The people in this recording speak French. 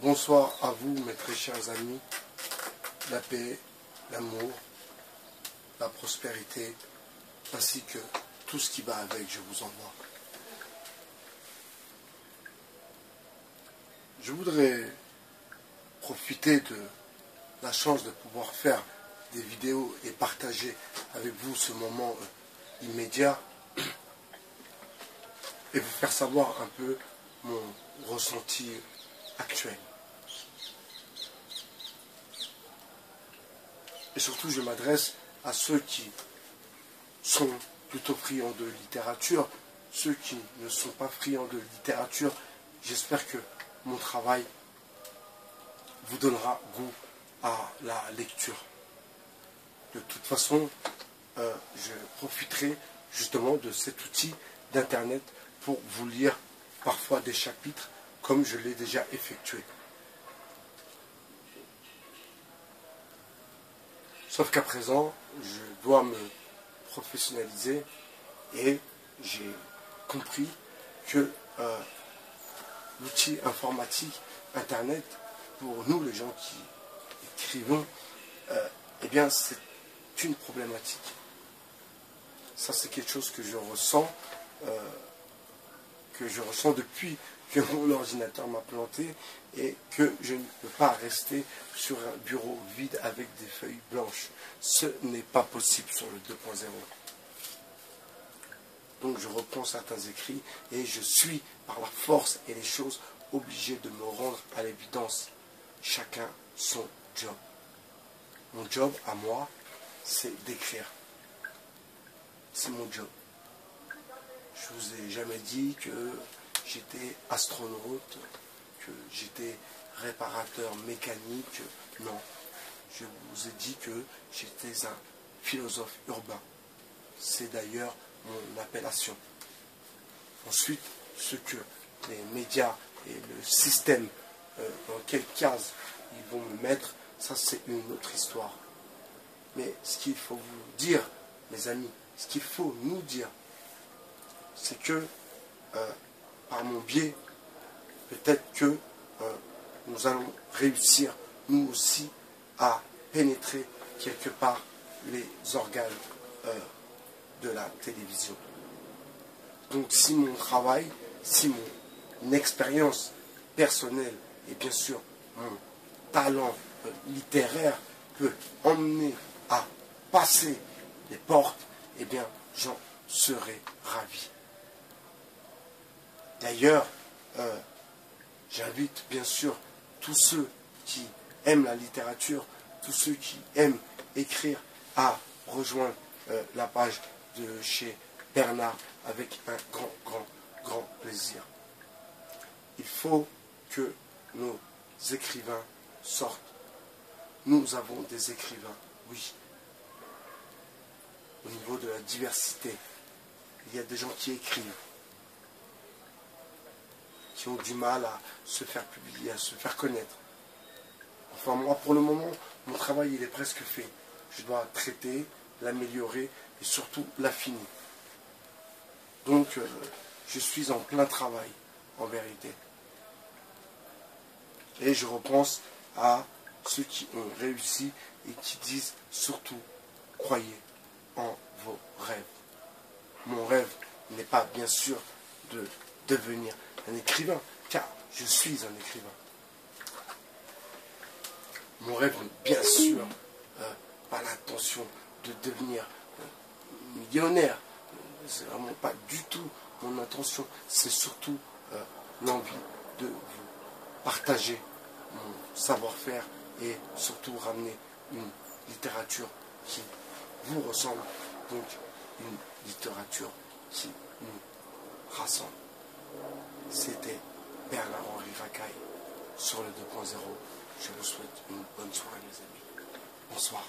Bonsoir à vous, mes très chers amis. La paix, l'amour, la prospérité, ainsi que tout ce qui va avec, je vous envoie. Je voudrais profiter de la chance de pouvoir faire des vidéos et partager avec vous ce moment immédiat et vous faire savoir un peu mon ressenti actuel. Et surtout, je m'adresse à ceux qui sont plutôt friands de littérature, ceux qui ne sont pas friands de littérature. J'espère que mon travail vous donnera goût à la lecture. De toute façon, je profiterai justement de cet outil d'Internet pour vous lire parfois des chapitres comme je l'ai déjà effectué. Sauf qu'à présent, je dois me professionnaliser et j'ai compris que l'outil informatique, Internet, pour nous les gens qui écrivons, eh bien c'est une problématique. Ça c'est quelque chose que je ressens depuis que mon ordinateur m'a planté et que je ne peux pas rester sur un bureau vide avec des feuilles blanches. Ce n'est pas possible sur le 2.0. Donc je reprends certains écrits et je suis par la force et les choses obligé de me rendre à l'évidence. Chacun son job. Mon job à moi, c'est d'écrire. C'est mon job. Je vous ai jamais dit que j'étais astronaute, que j'étais réparateur mécanique. Non. Je vous ai dit que j'étais un philosophe urbain. C'est d'ailleurs mon appellation. Ensuite, ce que les médias et le système, dans quelle case ils vont me mettre, ça c'est une autre histoire. Mais ce qu'il faut vous dire, mes amis, ce qu'il faut nous dire, c'est que par mon biais, peut-être que nous allons réussir, nous aussi, à pénétrer quelque part les organes de la télévision. Donc si mon travail, si mon expérience personnelle et bien sûr mon talent littéraire peut emmener à passer les portes, eh bien j'en serai ravi. D'ailleurs, j'invite bien sûr tous ceux qui aiment la littérature, tous ceux qui aiment écrire à rejoindre la page de chez Bernard avec un grand plaisir. Il faut que nos écrivains sortent. Nous avons des écrivains, oui. Au niveau de la diversité, il y a des gens qui écrivent, qui ont du mal à se faire publier, à se faire connaître. Enfin, moi, pour le moment, mon travail, il est presque fait. Je dois traiter, l'améliorer et surtout l'affiner. Donc, je suis en plein travail, en vérité. Et je repense à ceux qui ont réussi et qui disent surtout, croyez en vos rêves. Mon rêve n'est pas bien sûr de devenir un écrivain, car je suis un écrivain. Mon rêve n'est bien sûr pas l'intention de devenir millionnaire. C'est vraiment pas du tout mon intention. C'est surtout l'envie de vous partager mon savoir-faire et surtout ramener une littérature qui vous ressemble, donc une littérature qui nous rassemble. C'était Bernard-Henri Racaille sur le 2.0. Je vous souhaite une bonne soirée, mes amis. Bonsoir.